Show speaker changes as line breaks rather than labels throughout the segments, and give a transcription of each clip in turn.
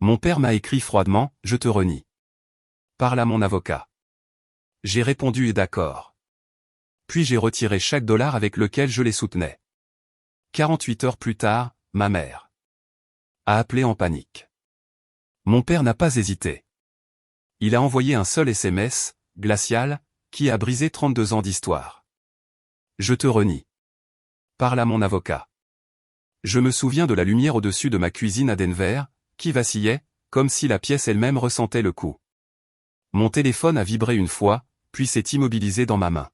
Mon père m'a écrit froidement, je te renie. Parle à mon avocat. J'ai répondu et d'accord. Puis j'ai retiré chaque dollar avec lequel je les soutenais. 48 heures plus tard, ma mère a appelé en panique. Mon père n'a pas hésité. Il a envoyé un seul SMS, glacial, qui a brisé 32 ans d'histoire. Je te renie. Parle à mon avocat. Je me souviens de la lumière au-dessus de ma cuisine à Denver, qui vacillait, comme si la pièce elle-même ressentait le coup. Mon téléphone a vibré une fois, puis s'est immobilisé dans ma main.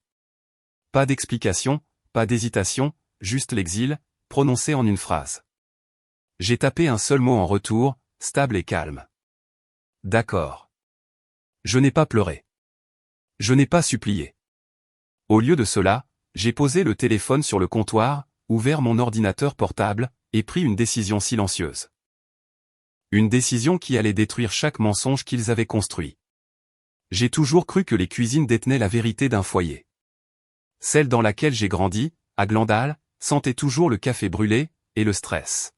Pas d'explication, pas d'hésitation, juste l'exil, prononcé en une phrase. J'ai tapé un seul mot en retour, stable et calme. D'accord. Je n'ai pas pleuré. Je n'ai pas supplié. Au lieu de cela, j'ai posé le téléphone sur le comptoir, ouvert mon ordinateur portable, et pris une décision silencieuse. Une décision qui allait détruire chaque mensonge qu'ils avaient construit. J'ai toujours cru que les cuisines détenaient la vérité d'un foyer. Celle dans laquelle j'ai grandi, à Glendale, sentait toujours le café brûlé, et le stress.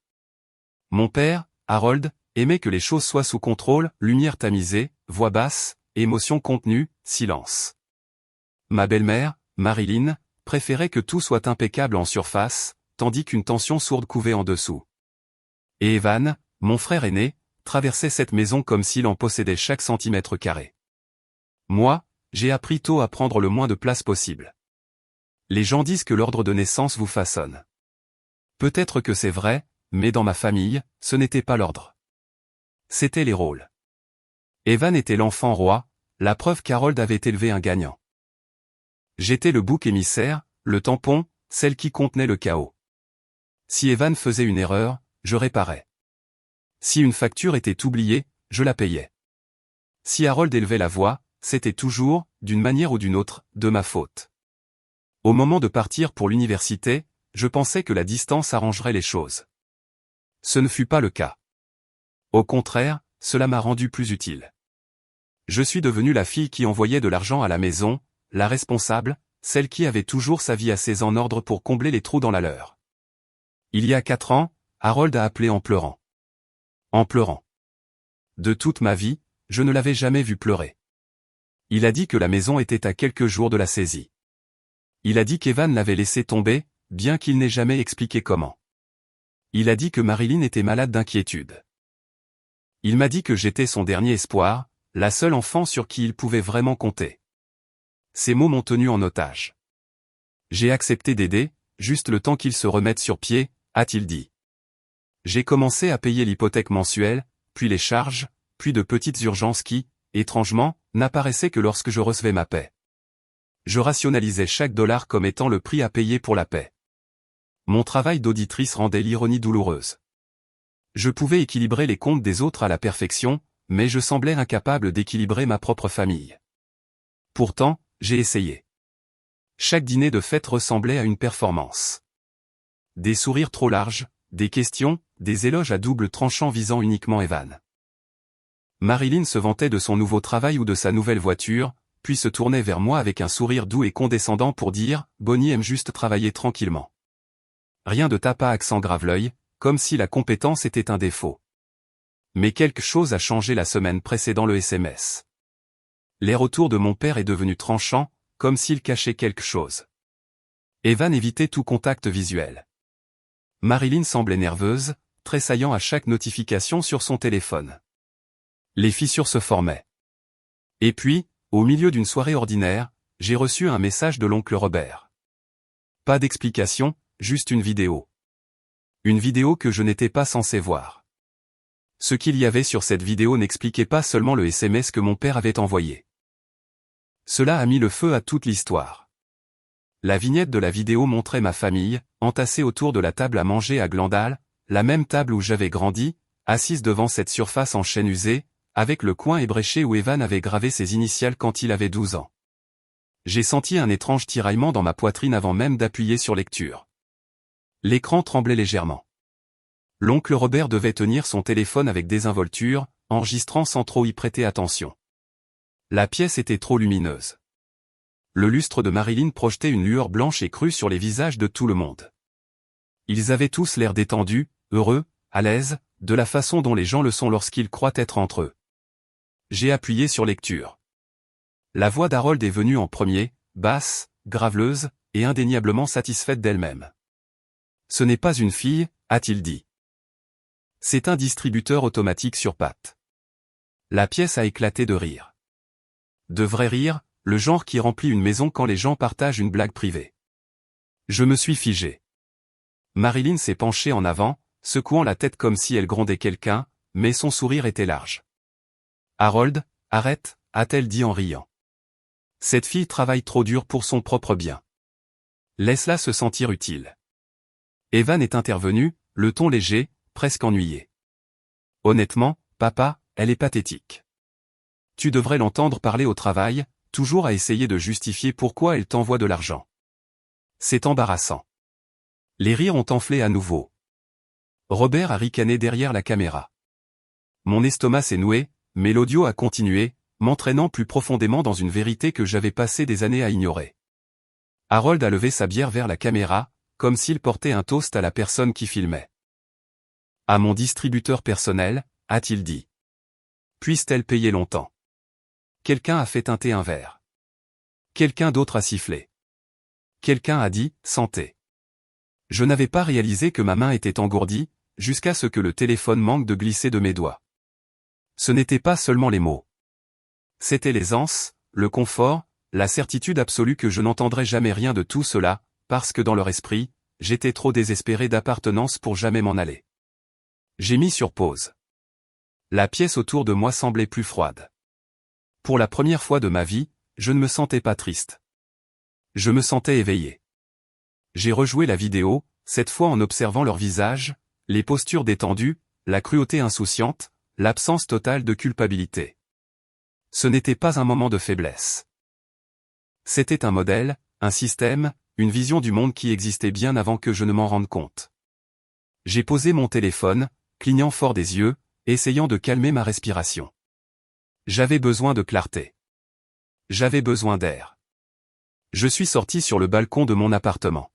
Mon père, Harold, aimait que les choses soient sous contrôle, lumière tamisée, voix basse, émotion contenue, silence. Ma belle-mère, Marilyn, préférait que tout soit impeccable en surface, tandis qu'une tension sourde couvait en dessous. Et Evan, mon frère aîné, traversait cette maison comme s'il en possédait chaque centimètre carré. Moi, j'ai appris tôt à prendre le moins de place possible. Les gens disent que l'ordre de naissance vous façonne. Peut-être que c'est vrai, mais dans ma famille, ce n'était pas l'ordre. C'étaient les rôles. Evan était l'enfant roi, la preuve qu'Harold avait élevé un gagnant. J'étais le bouc émissaire, le tampon, celle qui contenait le chaos. Si Evan faisait une erreur, je réparais. Si une facture était oubliée, je la payais. Si Harold élevait la voix, c'était toujours, d'une manière ou d'une autre, de ma faute. Au moment de partir pour l'université, je pensais que la distance arrangerait les choses. Ce ne fut pas le cas. Au contraire, cela m'a rendu plus utile. Je suis devenu la fille qui envoyait de l'argent à la maison, la responsable, celle qui avait toujours sa vie assez en ordre pour combler les trous dans la leur. Il y a 4 ans, Harold a appelé en pleurant. En pleurant. De toute ma vie, je ne l'avais jamais vu pleurer. Il a dit que la maison était à quelques jours de la saisie. Il a dit qu'Evan l'avait laissé tomber, bien qu'il n'ait jamais expliqué comment. Il a dit que Marilyn était malade d'inquiétude. Il m'a dit que j'étais son dernier espoir, la seule enfant sur qui il pouvait vraiment compter. Ces mots m'ont tenu en otage. J'ai accepté d'aider, juste le temps qu'il se remette sur pied, a-t-il dit. J'ai commencé à payer l'hypothèque mensuelle, puis les charges, puis de petites urgences qui, étrangement, n'apparaissaient que lorsque je recevais ma paie. Je rationalisais chaque dollar comme étant le prix à payer pour la paix. Mon travail d'auditrice rendait l'ironie douloureuse. Je pouvais équilibrer les comptes des autres à la perfection, mais je semblais incapable d'équilibrer ma propre famille. Pourtant, j'ai essayé. Chaque dîner de fête ressemblait à une performance. Des sourires trop larges, des questions, des éloges à double tranchant visant uniquement Evan. Marilyn se vantait de son nouveau travail ou de sa nouvelle voiture, puis se tournait vers moi avec un sourire doux et condescendant pour dire « Bonnie aime juste travailler tranquillement ». Rien de tape à accent grave-l'œil, comme si la compétence était un défaut. Mais quelque chose a changé la semaine précédant le SMS. L'air autour de mon père est devenu tranchant, comme s'il cachait quelque chose. Evan évitait tout contact visuel. Marilyn semblait nerveuse, tressaillant à chaque notification sur son téléphone. Les fissures se formaient. Et puis, au milieu d'une soirée ordinaire, j'ai reçu un message de l'oncle Robert. Pas d'explication, juste une vidéo. Une vidéo que je n'étais pas censé voir. Ce qu'il y avait sur cette vidéo n'expliquait pas seulement le SMS que mon père avait envoyé. Cela a mis le feu à toute l'histoire. La vignette de la vidéo montrait ma famille, entassée autour de la table à manger à Glendale, la même table où j'avais grandi, assise devant cette surface en chêne usé, avec le coin ébréché où Evan avait gravé ses initiales quand il avait 12 ans. J'ai senti un étrange tiraillement dans ma poitrine avant même d'appuyer sur lecture. L'écran tremblait légèrement. L'oncle Robert devait tenir son téléphone avec désinvolture, enregistrant sans trop y prêter attention. La pièce était trop lumineuse. Le lustre de Marilyn projetait une lueur blanche et crue sur les visages de tout le monde. Ils avaient tous l'air détendus, heureux, à l'aise, de la façon dont les gens le sont lorsqu'ils croient être entre eux. J'ai appuyé sur lecture. La voix d'Harold est venue en premier, basse, graveleuse, et indéniablement satisfaite d'elle-même. Ce n'est pas une fille, a-t-il dit. C'est un distributeur automatique sur pattes. La pièce a éclaté de rire. De vrai rire, le genre qui remplit une maison quand les gens partagent une blague privée. Je me suis figé. Marilyn s'est penchée en avant, secouant la tête comme si elle grondait quelqu'un, mais son sourire était large. Harold, arrête, a-t-elle dit en riant. Cette fille travaille trop dur pour son propre bien. Laisse-la se sentir utile. Evan est intervenu, le ton léger, presque ennuyé. Honnêtement, papa, elle est pathétique. Tu devrais l'entendre parler au travail, toujours à essayer de justifier pourquoi elle t'envoie de l'argent. C'est embarrassant. Les rires ont enflé à nouveau. Robert a ricané derrière la caméra. Mon estomac s'est noué, mais l'audio a continué, m'entraînant plus profondément dans une vérité que j'avais passé des années à ignorer. Harold a levé sa bière vers la caméra, comme s'il portait un toast à la personne qui filmait. À mon distributeur personnel, a-t-il dit. Puisse-t-elle payer longtemps? Quelqu'un a fait teinter un verre. Quelqu'un d'autre a sifflé. Quelqu'un a dit « santé ». Je n'avais pas réalisé que ma main était engourdie, jusqu'à ce que le téléphone manque de glisser de mes doigts. Ce n'était pas seulement les mots. C'était l'aisance, le confort, la certitude absolue que je n'entendrais jamais rien de tout cela, parce que dans leur esprit, j'étais trop désespéré d'appartenance pour jamais m'en aller. J'ai mis sur pause. La pièce autour de moi semblait plus froide. Pour la première fois de ma vie, je ne me sentais pas triste. Je me sentais éveillé. J'ai rejoué la vidéo, cette fois en observant leur visage, les postures détendues, la cruauté insouciante, l'absence totale de culpabilité. Ce n'était pas un moment de faiblesse. C'était un modèle, un système, une vision du monde qui existait bien avant que je ne m'en rende compte. J'ai posé mon téléphone, clignant fort des yeux, essayant de calmer ma respiration. J'avais besoin de clarté. J'avais besoin d'air. Je suis sorti sur le balcon de mon appartement.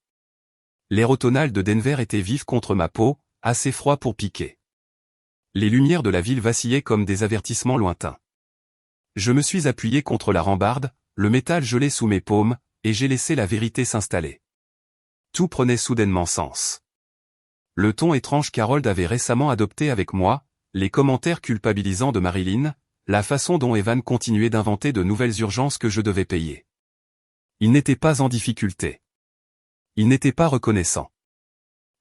L'air automnal de Denver était vif contre ma peau, assez froid pour piquer. Les lumières de la ville vacillaient comme des avertissements lointains. Je me suis appuyé contre la rambarde, le métal gelé sous mes paumes, et j'ai laissé la vérité s'installer. Tout prenait soudainement sens. Le ton étrange qu'Harold avait récemment adopté avec moi, les commentaires culpabilisants de Marilyn, la façon dont Evan continuait d'inventer de nouvelles urgences que je devais payer. Il n'était pas en difficulté. Il n'était pas reconnaissant.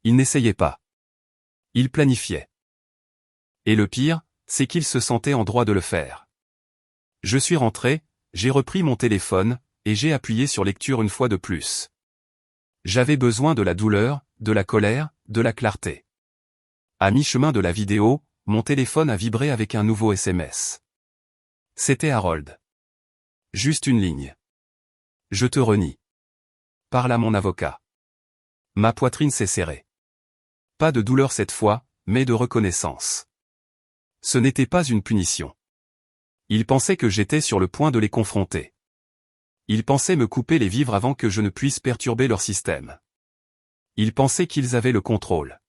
Il n'essayait pas. Il planifiait. Et le pire, c'est qu'il se sentait en droit de le faire. Je suis rentré, j'ai repris mon téléphone, et j'ai appuyé sur lecture une fois de plus. J'avais besoin de la douleur, de la colère, de la clarté. À mi-chemin de la vidéo, mon téléphone a vibré avec un nouveau SMS. C'était Harold. Juste une ligne. Je te renie. Parle à mon avocat. Ma poitrine s'est serrée. Pas de douleur cette fois, mais de reconnaissance. Ce n'était pas une punition. Ils pensaient que j'étais sur le point de les confronter. Ils pensaient me couper les vivres avant que je ne puisse perturber leur système. Ils pensaient qu'ils avaient le contrôle.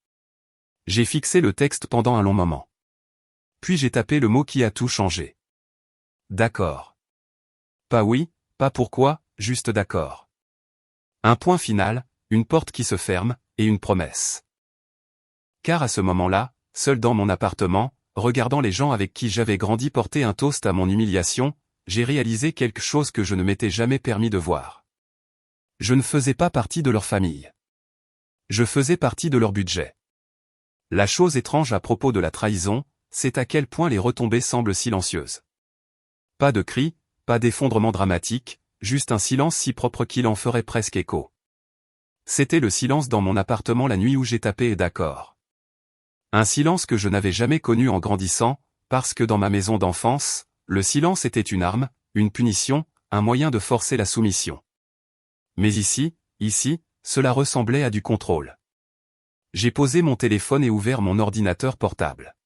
J'ai fixé le texte pendant un long moment. Puis j'ai tapé le mot qui a tout changé. D'accord. Pas oui, pas pourquoi, juste d'accord. Un point final, une porte qui se ferme, et une promesse. Car à ce moment-là, seul dans mon appartement, regardant les gens avec qui j'avais grandi porter un toast à mon humiliation, j'ai réalisé quelque chose que je ne m'étais jamais permis de voir. Je ne faisais pas partie de leur famille. Je faisais partie de leur budget. La chose étrange à propos de la trahison, c'est à quel point les retombées semblent silencieuses. Pas de cris, pas d'effondrement dramatique, juste un silence si propre qu'il en ferait presque écho. C'était le silence dans mon appartement la nuit où j'ai tapé et d'accord. Un silence que je n'avais jamais connu en grandissant, parce que dans ma maison d'enfance, le silence était une arme, une punition, un moyen de forcer la soumission. Mais ici, cela ressemblait à du contrôle. J'ai posé mon téléphone et ouvert mon ordinateur portable.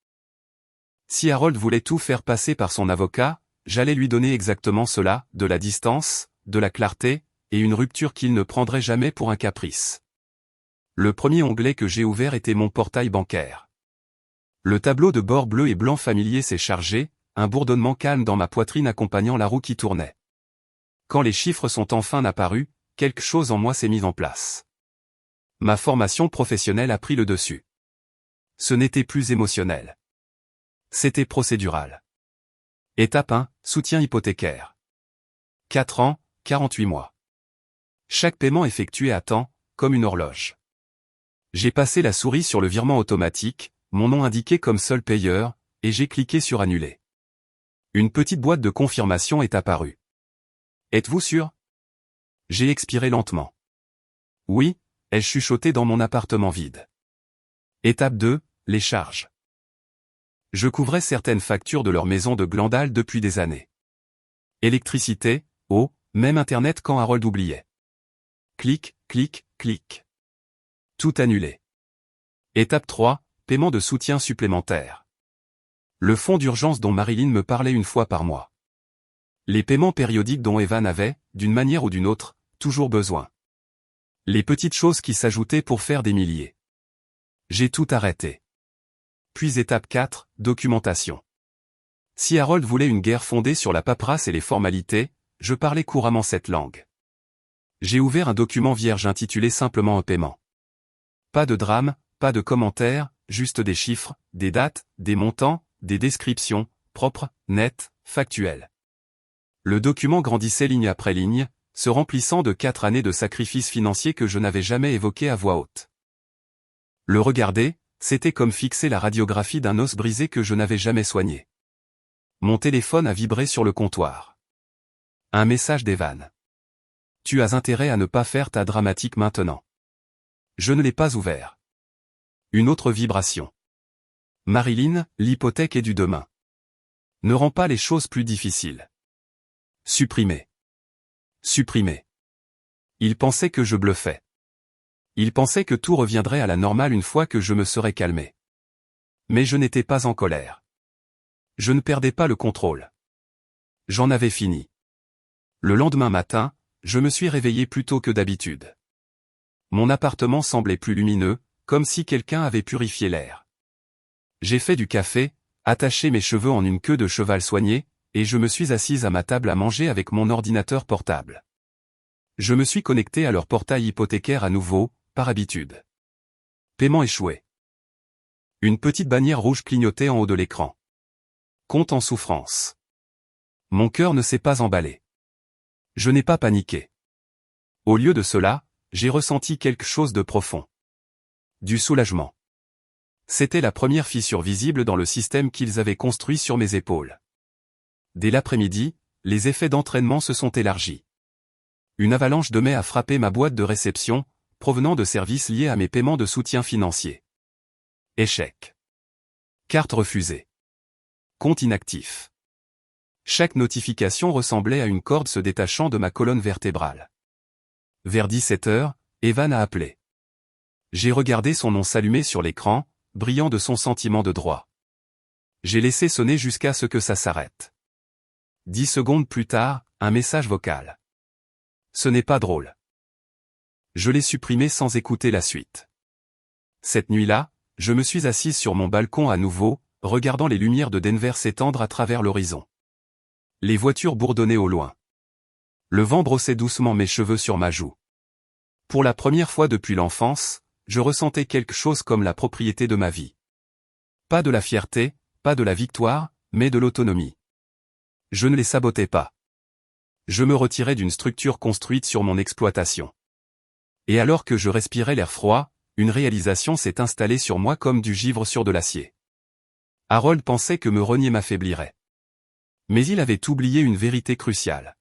Si Harold voulait tout faire passer par son avocat, j'allais lui donner exactement cela, de la distance, de la clarté, et une rupture qu'il ne prendrait jamais pour un caprice. Le premier onglet que j'ai ouvert était mon portail bancaire. Le tableau de bord bleu et blanc familier s'est chargé, un bourdonnement calme dans ma poitrine accompagnant la roue qui tournait. Quand les chiffres sont enfin apparus, quelque chose en moi s'est mis en place. Ma formation professionnelle a pris le dessus. Ce n'était plus émotionnel. C'était procédural. Étape 1, soutien hypothécaire. 4 ans, 48 mois. Chaque paiement effectué à temps, comme une horloge. J'ai passé la souris sur le virement automatique, mon nom indiqué comme seul payeur, et j'ai cliqué sur annuler. Une petite boîte de confirmation est apparue. Êtes-vous sûr? J'ai expiré lentement. Oui, ai-je chuchoté dans mon appartement vide. Étape 2, les charges. Je couvrais certaines factures de leur maison de Glandal depuis des années. Électricité, eau, même Internet quand Harold oubliait. Clic, clic, clic. Tout annulé. Étape 3, paiement de soutien supplémentaire. Le fonds d'urgence dont Marilyn me parlait une fois par mois. Les paiements périodiques dont Evan avait, d'une manière ou d'une autre, toujours besoin. Les petites choses qui s'ajoutaient pour faire des milliers. J'ai tout arrêté. Puis étape 4, documentation. Si Harold voulait une guerre fondée sur la paperasse et les formalités, je parlais couramment cette langue. J'ai ouvert un document vierge intitulé simplement un paiement. Pas de drame, pas de commentaires, juste des chiffres, des dates, des montants, des descriptions, propres, nettes, factuelles. Le document grandissait ligne après ligne, se remplissant de 4 années de sacrifices financiers que je n'avais jamais évoqués à voix haute. Le regarder, c'était comme fixer la radiographie d'un os brisé que je n'avais jamais soigné. Mon téléphone a vibré sur le comptoir. Un message d'Evan. Tu as intérêt à ne pas faire ta dramatique maintenant. Je ne l'ai pas ouvert. Une autre vibration. Marilyn, l'hypothèque est du demain. Ne rends pas les choses plus difficiles. Supprimer. Supprimer. Il pensait que je bluffais. Il pensait que tout reviendrait à la normale une fois que je me serais calmé. Mais je n'étais pas en colère. Je ne perdais pas le contrôle. J'en avais fini. Le lendemain matin, je me suis réveillé plus tôt que d'habitude. Mon appartement semblait plus lumineux, comme si quelqu'un avait purifié l'air. J'ai fait du café, attaché mes cheveux en une queue de cheval soignée, et je me suis assise à ma table à manger avec mon ordinateur portable. Je me suis connecté à leur portail hypothécaire à nouveau, par habitude. Paiement échoué. Une petite bannière rouge clignotait en haut de l'écran. Compte en souffrance. Mon cœur ne s'est pas emballé. Je n'ai pas paniqué. Au lieu de cela, j'ai ressenti quelque chose de profond. Du soulagement. C'était la première fissure visible dans le système qu'ils avaient construit sur mes épaules. Dès l'après-midi, les effets d'entraînement se sont élargis. Une avalanche de mails a frappé ma boîte de réception, provenant de services liés à mes paiements de soutien financier. Échec. Carte refusée. Compte inactif. Chaque notification ressemblait à une corde se détachant de ma colonne vertébrale. Vers 17 h, Evan a appelé. J'ai regardé son nom s'allumer sur l'écran, brillant de son sentiment de droit. J'ai laissé sonner jusqu'à ce que ça s'arrête. 10 secondes plus tard, un message vocal. Ce n'est pas drôle. Je l'ai supprimé sans écouter la suite. Cette nuit-là, je me suis assise sur mon balcon à nouveau, regardant les lumières de Denver s'étendre à travers l'horizon. Les voitures bourdonnaient au loin. Le vent brossait doucement mes cheveux sur ma joue. Pour la première fois depuis l'enfance, je ressentais quelque chose comme la propriété de ma vie. Pas de la fierté, pas de la victoire, mais de l'autonomie. Je ne les sabotais pas. Je me retirais d'une structure construite sur mon exploitation. Et alors que je respirais l'air froid, une réalisation s'est installée sur moi comme du givre sur de l'acier. Harold pensait que me renier m'affaiblirait. Mais il avait oublié une vérité cruciale.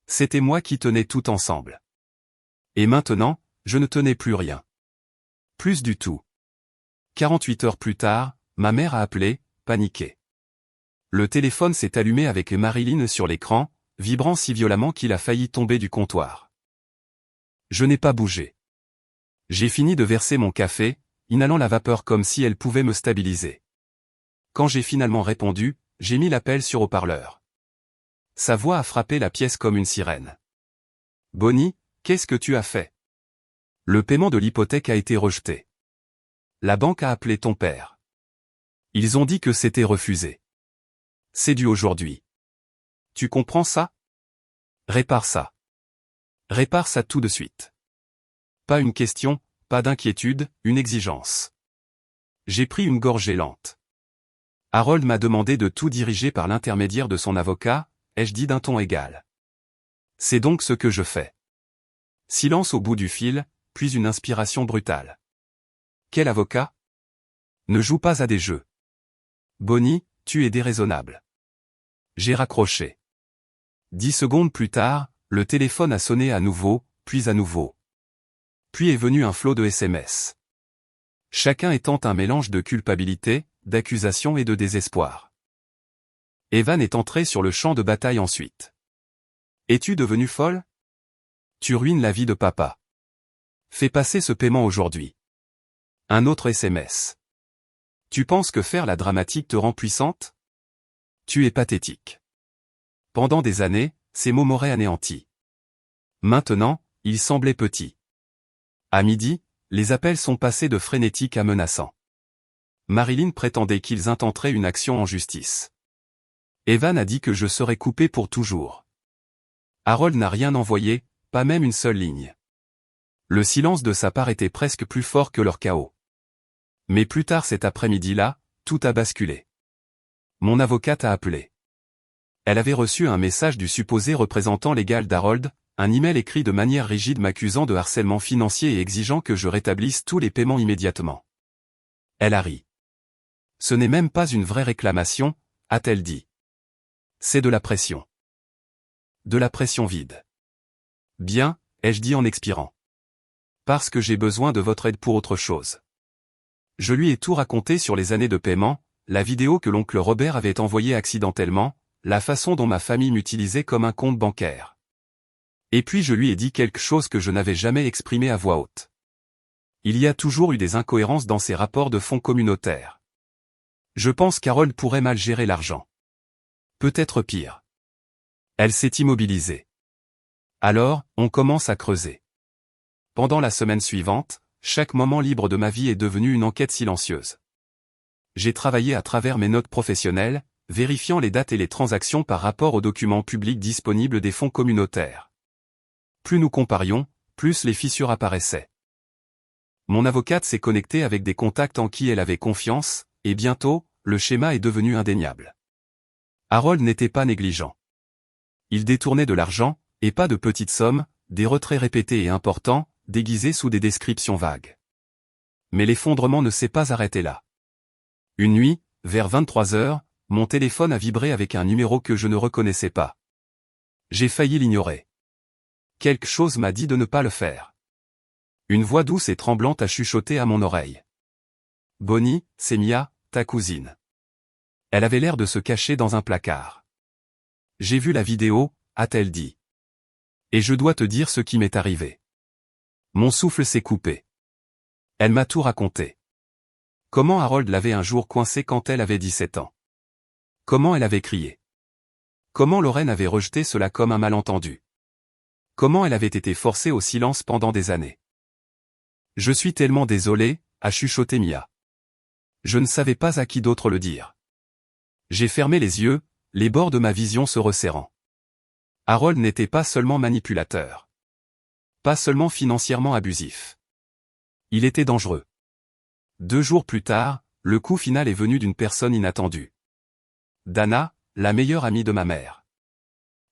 C'était moi qui tenais tout ensemble. Et maintenant, je ne tenais plus rien. Plus du tout. 48 heures plus tard, ma mère a appelé, paniquée. Le téléphone s'est allumé avec Marilyn sur l'écran, vibrant si violemment qu'il a failli tomber du comptoir. Je n'ai pas bougé. J'ai fini de verser mon café, inhalant la vapeur comme si elle pouvait me stabiliser. Quand j'ai finalement répondu, j'ai mis l'appel sur haut-parleur. Sa voix a frappé la pièce comme une sirène. « Bonnie, qu'est-ce que tu as fait? Le paiement de l'hypothèque a été rejeté. La banque a appelé ton père. Ils ont dit que c'était refusé. C'est dû aujourd'hui. Tu comprends ça? Répare ça. Répare ça tout de suite. Pas une question, pas d'inquiétude, une exigence. J'ai pris une gorgée lente. Harold m'a demandé de tout diriger par l'intermédiaire de son avocat, ai-je dit d'un ton égal. C'est donc ce que je fais. Silence au bout du fil, puis une inspiration brutale. Quel avocat? Ne joue pas à des jeux. Bonnie, tu es déraisonnable. J'ai raccroché. 10 secondes plus tard, le téléphone a sonné à nouveau, puis à nouveau. Puis est venu un flot de SMS. Chacun étant un mélange de culpabilité, d'accusation et de désespoir. Evan est entré sur le champ de bataille ensuite. Es-tu devenue folle? Tu ruines la vie de papa. Fais passer ce paiement aujourd'hui. Un autre SMS. Tu penses que faire la dramatique te rend puissante? Tu es pathétique. Pendant des années, ces mots m'auraient anéanti. Maintenant, ils semblaient petits. À midi, les appels sont passés de frénétiques à menaçants. Marilyn prétendait qu'ils intenteraient une action en justice. Evan a dit que je serais coupé pour toujours. Harold n'a rien envoyé, pas même une seule ligne. Le silence de sa part était presque plus fort que leur chaos. Mais plus tard cet après-midi-là, tout a basculé. Mon avocate a appelé. Elle avait reçu un message du supposé représentant légal d'Harold, un email écrit de manière rigide m'accusant de harcèlement financier et exigeant que je rétablisse tous les paiements immédiatement. Elle a ri. Ce n'est même pas une vraie réclamation, a-t-elle dit. C'est de la pression. De la pression vide. Bien, ai-je dit en expirant. Parce que j'ai besoin de votre aide pour autre chose. Je lui ai tout raconté sur les années de paiement, la vidéo que l'oncle Robert avait envoyée accidentellement, la façon dont ma famille m'utilisait comme un compte bancaire. Et puis je lui ai dit quelque chose que je n'avais jamais exprimé à voix haute. Il y a toujours eu des incohérences dans ces rapports de fonds communautaires. Je pense qu'Harold pourrait mal gérer l'argent. Peut-être pire. Elle s'est immobilisée. Alors, on commence à creuser. Pendant la semaine suivante, chaque moment libre de ma vie est devenu une enquête silencieuse. J'ai travaillé à travers mes notes professionnelles, vérifiant les dates et les transactions par rapport aux documents publics disponibles des fonds communautaires. Plus nous comparions, plus les fissures apparaissaient. Mon avocate s'est connectée avec des contacts en qui elle avait confiance, et bientôt, le schéma est devenu indéniable. Harold n'était pas négligent. Il détournait de l'argent, et pas de petites sommes, des retraits répétés et importants, déguisés sous des descriptions vagues. Mais l'effondrement ne s'est pas arrêté là. Une nuit, vers 23 heures, mon téléphone a vibré avec un numéro que je ne reconnaissais pas. J'ai failli l'ignorer. Quelque chose m'a dit de ne pas le faire. Une voix douce et tremblante a chuchoté à mon oreille. Bonnie, c'est Mia, ta cousine. Elle avait l'air de se cacher dans un placard. J'ai vu la vidéo, a-t-elle dit. Et je dois te dire ce qui m'est arrivé. Mon souffle s'est coupé. Elle m'a tout raconté. Comment Harold l'avait un jour coincé quand elle avait 17 ans. Comment elle avait crié. Comment Lorraine avait rejeté cela comme un malentendu. Comment elle avait été forcée au silence pendant des années. Je suis tellement désolé, a chuchoté Mia. Je ne savais pas à qui d'autre le dire. J'ai fermé les yeux, les bords de ma vision se resserrant. Harold n'était pas seulement manipulateur. Pas seulement financièrement abusif. Il était dangereux. 2 jours plus tard, le coup final est venu d'une personne inattendue. Dana, la meilleure amie de ma mère.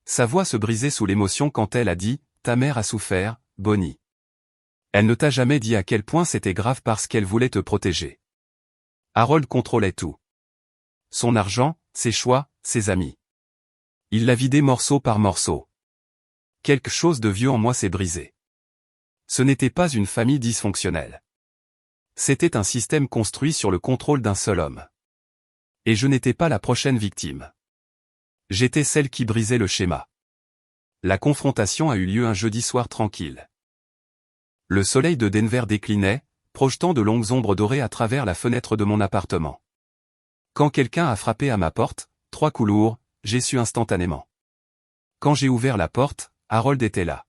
Sa voix se brisait sous l'émotion quand elle a dit « Ta mère a souffert, Bonnie. » Elle ne t'a jamais dit à quel point c'était grave parce qu'elle voulait te protéger. Harold contrôlait tout. Son argent, ses choix, ses amis. Il l'a vidé morceau par morceau. Quelque chose de vieux en moi s'est brisé. Ce n'était pas une famille dysfonctionnelle. C'était un système construit sur le contrôle d'un seul homme. Et je n'étais pas la prochaine victime. J'étais celle qui brisait le schéma. La confrontation a eu lieu un jeudi soir tranquille. Le soleil de Denver déclinait, projetant de longues ombres dorées à travers la fenêtre de mon appartement. Quand quelqu'un a frappé à ma porte, 3 coups lourds, j'ai su instantanément. Quand j'ai ouvert la porte, Harold était là.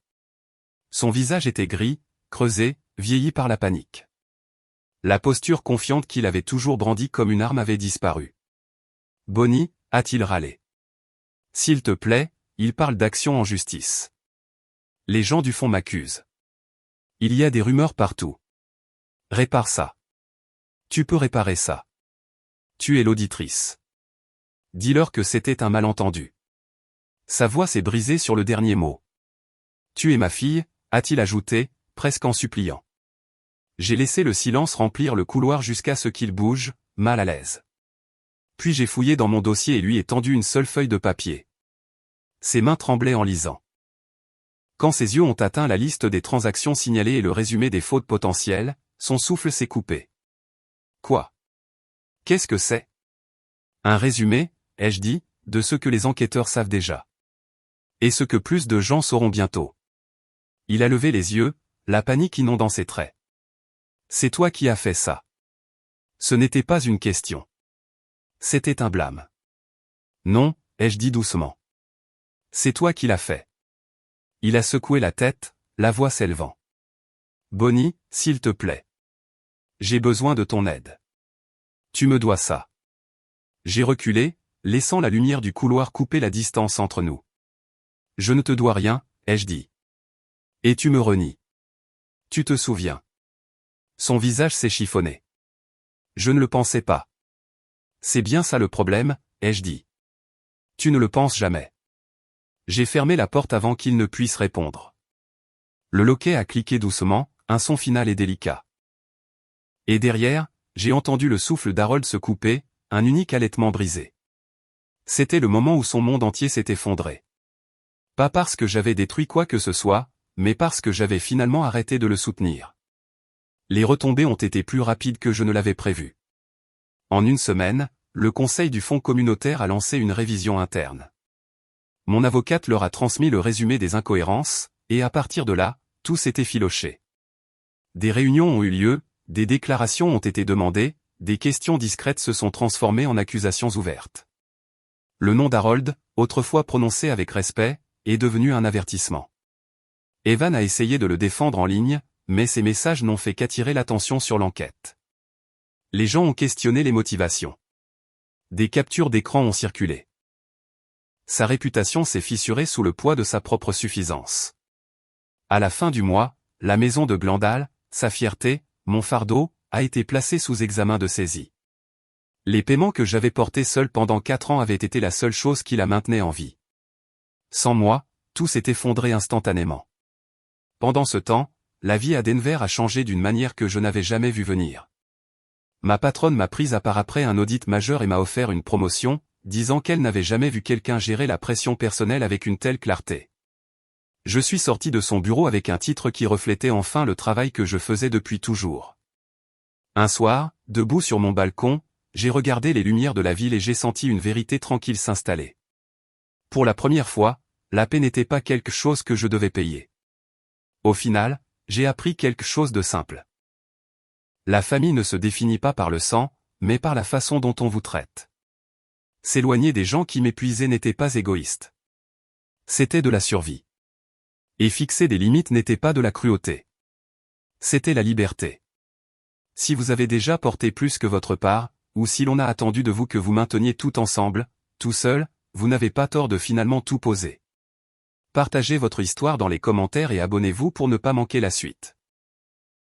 Son visage était gris, creusé, vieilli par la panique. La posture confiante qu'il avait toujours brandie comme une arme avait disparu. Bonnie, a-t-il râlé. S'il te plaît, il parle d'action en justice. Les gens du fond m'accusent. Il y a des rumeurs partout. Répare ça. Tu peux réparer ça. Tu es l'auditrice. Dis-leur que c'était un malentendu. Sa voix s'est brisée sur le dernier mot. Tu es ma fille, a-t-il ajouté, presque en suppliant. J'ai laissé le silence remplir le couloir jusqu'à ce qu'il bouge, mal à l'aise. Puis j'ai fouillé dans mon dossier et lui ai tendu une seule feuille de papier. Ses mains tremblaient en lisant. Quand ses yeux ont atteint la liste des transactions signalées et le résumé des fautes potentielles, son souffle s'est coupé. Quoi? Qu'est-ce que c'est? Un résumé, ai-je dit, de ce que les enquêteurs savent déjà. Et ce que plus de gens sauront bientôt. Il a levé les yeux, la panique inondant ses traits. C'est toi qui as fait ça. Ce n'était pas une question. C'était un blâme. Non, ai-je dit doucement. C'est toi qui l'as fait. Il a secoué la tête, la voix s'élevant. Bonnie, s'il te plaît. J'ai besoin de ton aide. Tu me dois ça. J'ai reculé, laissant la lumière du couloir couper la distance entre nous. Je ne te dois rien, ai-je dit. Et tu me renies. Tu te souviens. Son visage s'est chiffonné. Je ne le pensais pas. C'est bien ça le problème, ai-je dit. Tu ne le penses jamais. J'ai fermé la porte avant qu'il ne puisse répondre. Le loquet a cliqué doucement, un son final et délicat. Et derrière, j'ai entendu le souffle d'Harold se couper, un unique halètement brisé. C'était le moment où son monde entier s'est effondré. Pas parce que j'avais détruit quoi que ce soit, mais parce que j'avais finalement arrêté de le soutenir. Les retombées ont été plus rapides que je ne l'avais prévu. En une semaine, le Conseil du Fonds communautaire a lancé une révision interne. Mon avocate leur a transmis le résumé des incohérences, et à partir de là, tout s'est effiloché. Des réunions ont eu lieu, des déclarations ont été demandées, des questions discrètes se sont transformées en accusations ouvertes. Le nom d'Harold, autrefois prononcé avec respect, est devenu un avertissement. Evan a essayé de le défendre en ligne, mais ses messages n'ont fait qu'attirer l'attention sur l'enquête. Les gens ont questionné les motivations. Des captures d'écran ont circulé. Sa réputation s'est fissurée sous le poids de sa propre suffisance. À la fin du mois, la maison de Glandal, sa fierté, mon fardeau, a été placée sous examen de saisie. Les paiements que j'avais portés seul pendant 4 ans avaient été la seule chose qui la maintenait en vie. Sans moi, tout s'est effondré instantanément. Pendant ce temps, la vie à Denver a changé d'une manière que je n'avais jamais vu venir. Ma patronne m'a prise à part après un audit majeur et m'a offert une promotion, disant qu'elle n'avait jamais vu quelqu'un gérer la pression personnelle avec une telle clarté. Je suis sorti de son bureau avec un titre qui reflétait enfin le travail que je faisais depuis toujours. Un soir, debout sur mon balcon, j'ai regardé les lumières de la ville et j'ai senti une vérité tranquille s'installer. Pour la première fois, la paix n'était pas quelque chose que je devais payer. Au final, j'ai appris quelque chose de simple. La famille ne se définit pas par le sang, mais par la façon dont on vous traite. S'éloigner des gens qui m'épuisaient n'était pas égoïste. C'était de la survie. Et fixer des limites n'était pas de la cruauté. C'était la liberté. Si vous avez déjà porté plus que votre part, ou si l'on a attendu de vous que vous mainteniez tout ensemble, tout seul, vous n'avez pas tort de finalement tout poser. Partagez votre histoire dans les commentaires et abonnez-vous pour ne pas manquer la suite.